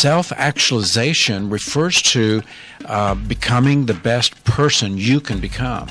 self-actualization refers to becoming the best person you can become.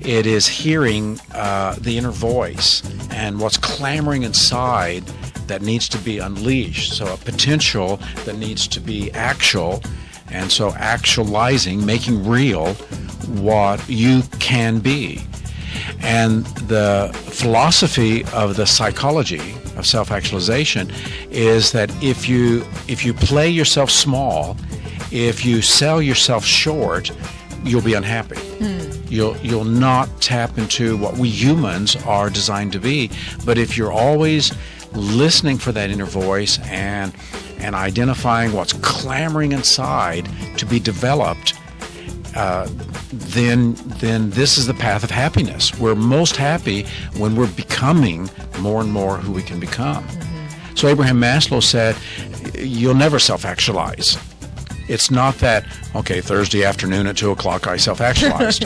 It is hearing the inner voice and what's clamoring inside that needs to be unleashed. So a potential that needs to be actual, and so actualizing, making real what you can be. And the philosophy of the psychology of self-actualization is that if you play yourself small, if you sell yourself short, you'll be unhappy. You'll not tap into what we humans are designed to be. But if you're always listening for that inner voice and identifying what's clamoring inside to be developed, then this is the path of happiness. We're most happy when we're becoming more and more who we can become. So Abraham Maslow said, you'll never self-actualize. It's not that, okay, Thursday afternoon at 2 o'clock I self-actualized.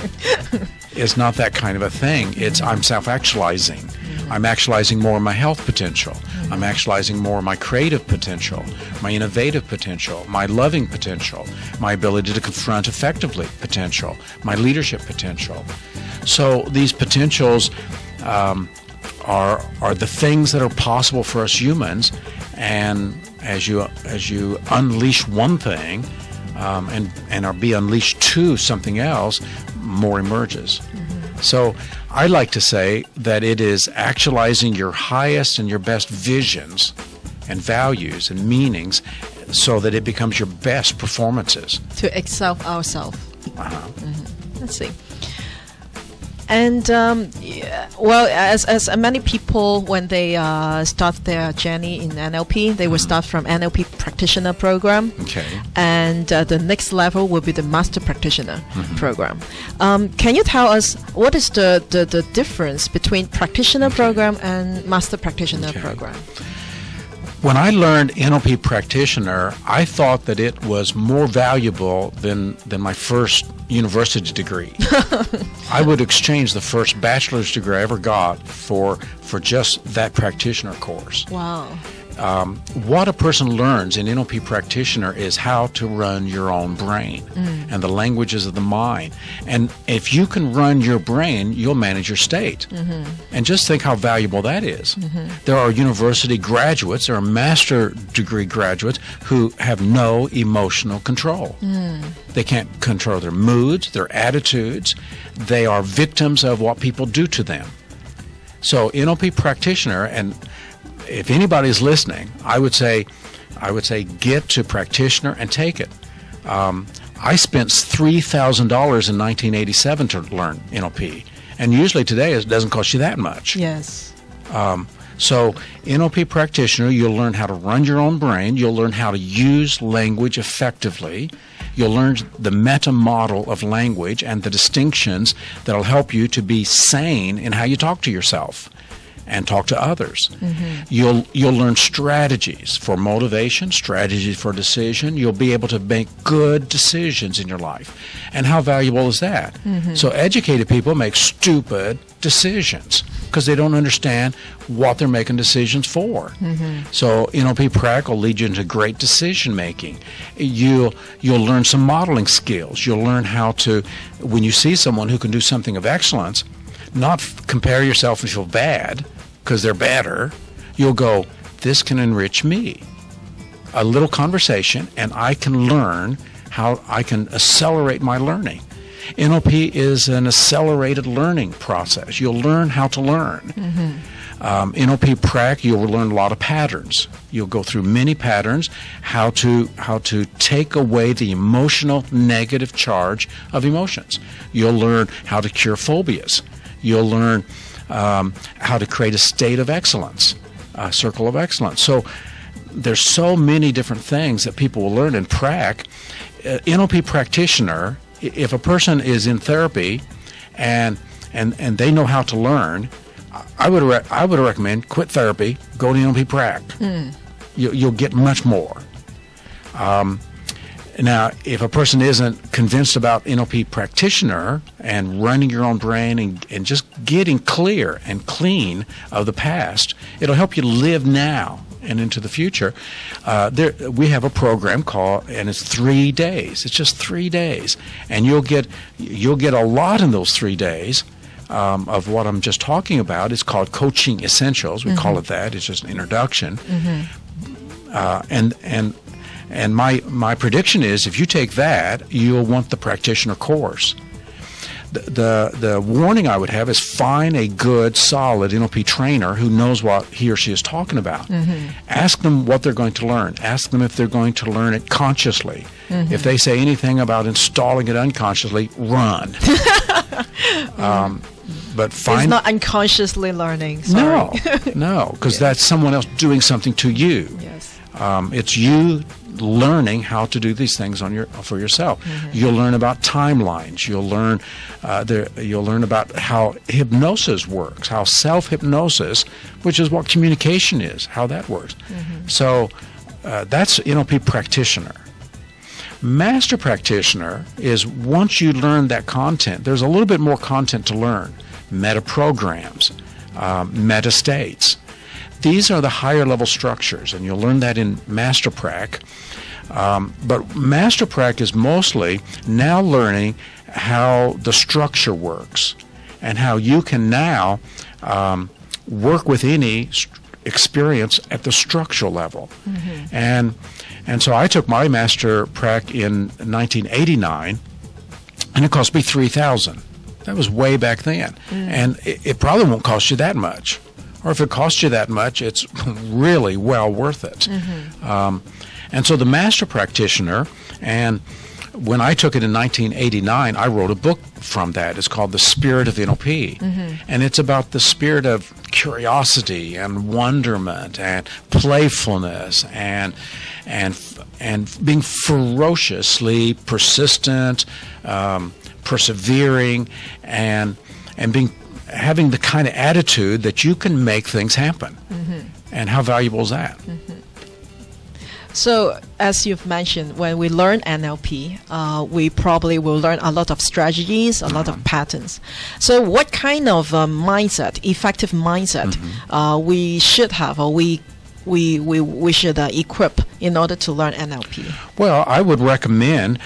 It's not that kind of a thing. It's I'm self-actualizing. I'm actualizing more of my health potential. I'm actualizing more of my creative potential, my innovative potential, my loving potential, my ability to confront effectively potential, my leadership potential. So these potentials are the things that are possible for us humans, and as you unleash one thing and are be unleashed to something else, more emerges. So I like to say that it is actualizing your highest and your best visions and values and meanings so that it becomes your best performances. To excel ourselves. Let's see. And well, as many people, when they start their journey in NLP, they will start from NLP practitioner program. Okay. And the next level will be the master practitioner program. Can you tell us what is the difference between practitioner program and master practitioner program? When I learned NLP practitioner, I thought that it was more valuable than my first university degree. I would exchange the first bachelor's degree I ever got for just that practitioner course. Wow. What a person learns in NLP practitioner is how to run your own brain and the languages of the mind. And if you can run your brain, you'll manage your state. And just think how valuable that is. There are university graduates, there are master degree graduates who have no emotional control. They can't control their moods, their attitudes. They are victims of what people do to them. So NLP practitioner, and if anybody's listening, I would say get to practitioner and take it. I spent $3,000 in 1987 to learn NLP, and usually today it doesn't cost you that much. Yes. So NLP practitioner, you'll learn how to run your own brain. You'll learn how to use language effectively. You'll learn the meta model of language and the distinctions that'll help you to be sane in how you talk to yourself and talk to others. You'll learn strategies for motivation, strategies for decision. You'll be able to make good decisions in your life. And how valuable is that? So educated people make stupid decisions because they don't understand what they're making decisions for. So NLP Prac will lead you into great decision making. You'll learn some modeling skills. You'll learn how to, when you see someone who can do something of excellence, not compare yourself and feel bad because they're better. You'll go, this can enrich me. A little conversation, and I can learn how I can accelerate my learning. NLP is an accelerated learning process. You'll learn how to learn. NLP Prac, you'll learn a lot of patterns. You'll go through many patterns, how to take away the emotional negative charge of emotions. You'll learn how to cure phobias. You'll learn how to create a state of excellence, a circle of excellence. So there's so many different things that people will learn in Prac. NLP practitioner, if a person is in therapy and they know how to learn, I would recommend quit therapy, go to NLP Prac. You'll get much more. Now, if a person isn't convinced about NLP practitioner and running your own brain and just getting clear and clean of the past, it'll help you live now and into the future, we have a program and it's 3 days. It's just 3 days, and you'll get a lot in those 3 days of what I'm just talking about. It's called Coaching Essentials. We call it that. It's just an introduction, and my prediction is if you take that, you'll want the practitioner course. The warning I would have is find a good, solid NLP trainer who knows what he or she is talking about. Ask them what they're going to learn. Ask them if they're going to learn it consciously. If they say anything about installing it unconsciously, run. But it's not unconsciously learning. Sorry. No, because that's someone else doing something to you. Yes. It's you learning how to do these things for yourself. You'll learn about timelines. You'll learn about how hypnosis works, how self-hypnosis, which is what communication is, how that works. So that's NLP practitioner. Master practitioner is once you learn that content, there's a little bit more content to learn. Meta programs, meta states. These are the higher level structures, and you'll learn that in Master Prac. But Master Prac is mostly now learning how the structure works and how you can now work with any experience at the structural level. And so I took my Master Prac in 1989, and it cost me $3,000. That was way back then. And it probably won't cost you that much. Or if it costs you that much, it's really well worth it. And so the Master Practitioner, and when I took it in 1989, I wrote a book from that. It's called The Spirit of NLP. And it's about the spirit of curiosity and wonderment and playfulness and being ferociously persistent, persevering, and having the kind of attitude that you can make things happen. And how valuable is that? So, as you've mentioned, when we learn NLP, we probably will learn a lot of strategies, a lot of patterns. So, what kind of mindset, effective mindset, we should have, or we should equip in order to learn NLP? Well, I would recommend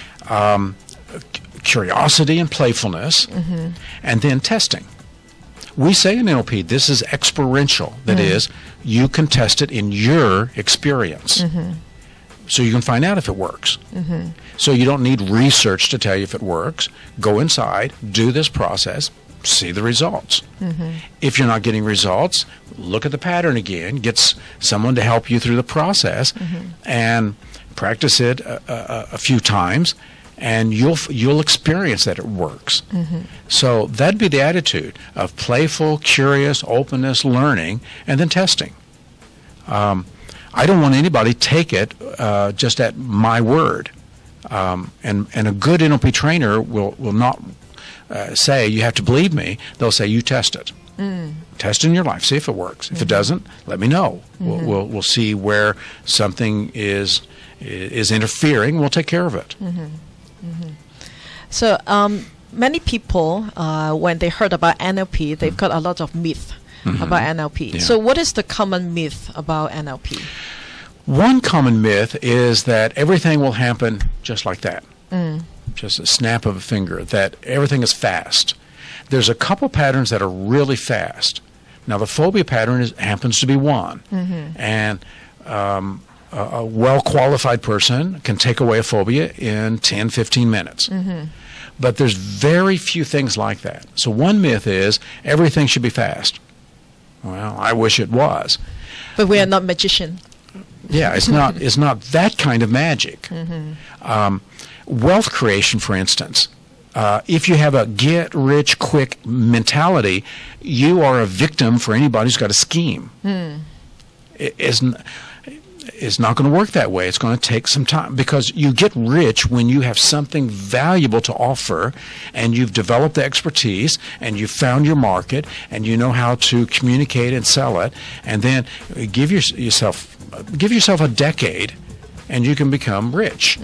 curiosity and playfulness, and then testing. We say in NLP, this is experiential. That is, you can test it in your experience. So you can find out if it works. So you don't need research to tell you if it works. Go inside, do this process, see the results. If you're not getting results, look at the pattern again, get someone to help you through the process, and practice it a few times, and you'll experience that it works. So that'd be the attitude of playful, curious, openness, learning, and then testing. I don't want anybody to take it just at my word. And a good NLP trainer will not say, you have to believe me. They'll say, you test it. Test it in your life. See if it works. If it doesn't, let me know. We'll see where something is interfering. We'll take care of it. So many people, when they heard about NLP, they've got a lot of myth about NLP. So what is the common myth about NLP? One common myth is that everything will happen just like that. Just a snap of a finger, that everything is fast. There's a couple patterns that are really fast. Now, the phobia pattern happens to be one. And a well-qualified person can take away a phobia in 10, 15 minutes. But there's very few things like that. So one myth is everything should be fast. Well, I wish it was. But we are not magicians. Yeah, it's not that kind of magic. Wealth creation, for instance. If you have a get-rich-quick mentality, you are a victim for anybody who's got a scheme. It's not going to work that way. It's going to take some time, because you get rich when you have something valuable to offer, and you've developed the expertise, and you've found your market, and you know how to communicate and sell it, and then give yourself a decade, and you can become rich.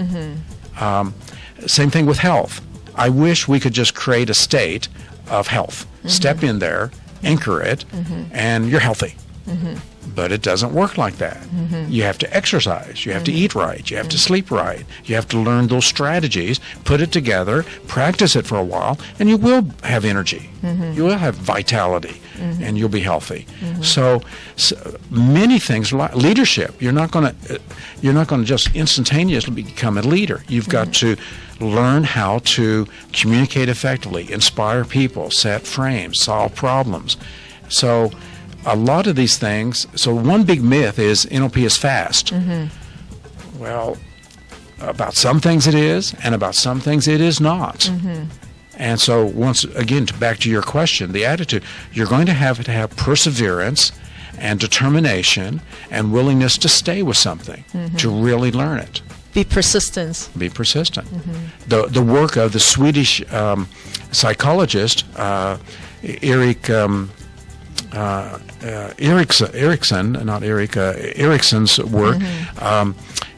Same thing with health. I wish we could just create a state of health. Step in there, anchor it, and you're healthy. But it doesn't work like that. You have to exercise. You have to eat right. You have to sleep right. You have to learn those strategies, put it together, practice it for a while, and you will have energy. You will have vitality, and you'll be healthy. So many things, leadership. You're not going to just instantaneously become a leader. You've got to learn how to communicate effectively, inspire people, set frames, solve problems. So a lot of these things, so one big myth is NLP is fast. Well, about some things it is, and about some things it is not. And so once again, back to your question, the attitude, you're going to have perseverance and determination and willingness to stay with something, to really learn it. Be persistent. Be persistent. The work of the Swedish psychologist Eriksson's work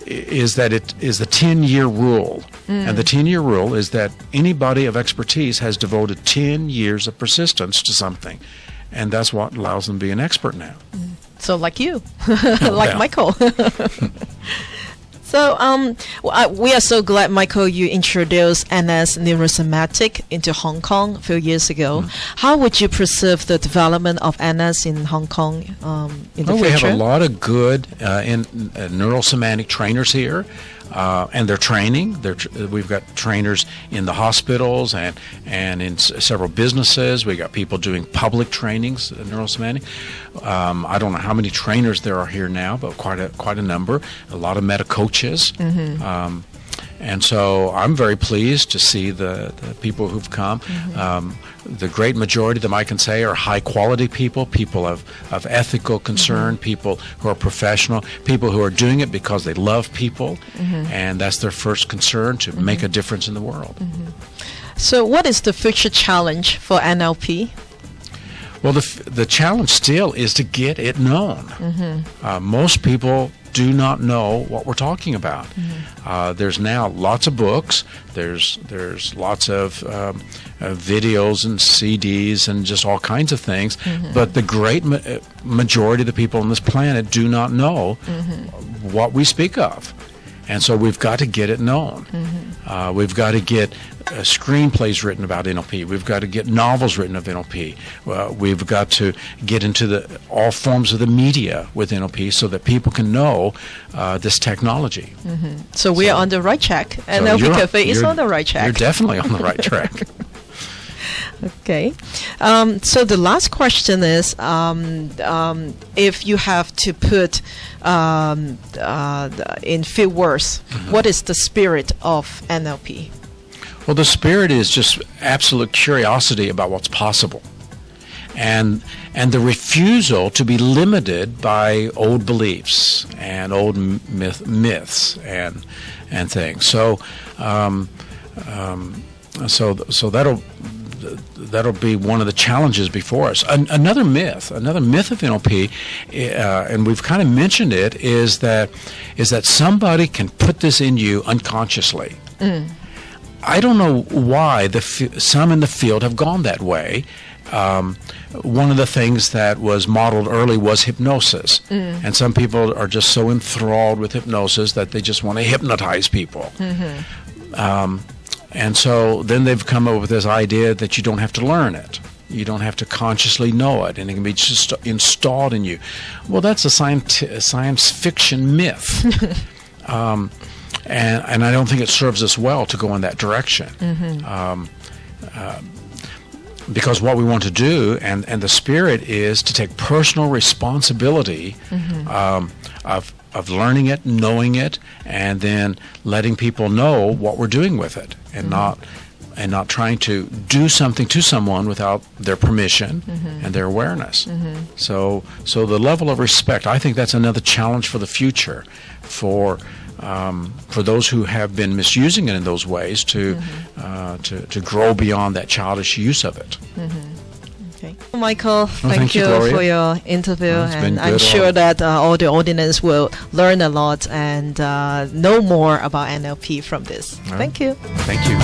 is that it is the 10-year rule. And the 10-year rule is that anybody of expertise has devoted 10 years of persistence to something. And that's what allows them to be an expert now. So like you, like Michael. So we are so glad, Michael, you introduced NS Neurosomatic into Hong Kong a few years ago. How would you perceive the development of NS in Hong Kong in the future? We have a lot of good neurosomatic trainers here. And they're training. We've got trainers in the hospitals and in several businesses. We got people doing public trainings, neurosomatic. I don't know how many trainers there are here now, but quite a number. A lot of meta coaches. And so I'm very pleased to see the people who've come. The great majority of them, I can say, are high-quality people of ethical concern, people who are professional, people who are doing it because they love people, and that's their first concern, to make a difference in the world. So what is the future challenge for NLP? Well, the challenge still is to get it known. Most people do not know what we're talking about. There's now lots of books. There's lots of videos and CDs and just all kinds of things. But the great majority of the people on this planet do not know what we speak of. And so we've got to get it known. We've got to get screenplays written about NLP. We've got to get novels written of NLP. We've got to get into all forms of the media with NLP so that people can know this technology. So we are on the right track. NLP Cafe is on the right track. You're definitely on the right track. Okay. So the last question is, if you have to put in few words, what is the spirit of NLP? Well, the spirit is just absolute curiosity about what's possible, and the refusal to be limited by old beliefs and old myths and things. So that'll be one of the challenges before us. Another myth of NLP, and we've kind of mentioned it, is that somebody can put this in you unconsciously. I don't know why some in the field have gone that way. One of the things that was modeled early was hypnosis. And some people are just so enthralled with hypnosis that they just want to hypnotize people. And so then they've come up with this idea that you don't have to learn it. You don't have to consciously know it, and it can be just installed in you. Well, that's a science fiction myth. And I don't think it serves us well to go in that direction. Because what we want to do, and the spirit, is to take personal responsibility of learning it, knowing it, and then letting people know what we're doing with it, and not trying to do something to someone without their permission and their awareness. So the level of respect, I think that's another challenge for the future, for those who have been misusing it in those ways to grow beyond that childish use of it. Okay. Michael, thank you for your interview, and I'm good. sure that all the audience will learn a lot and know more about NLP from this. Thank you. Thank you.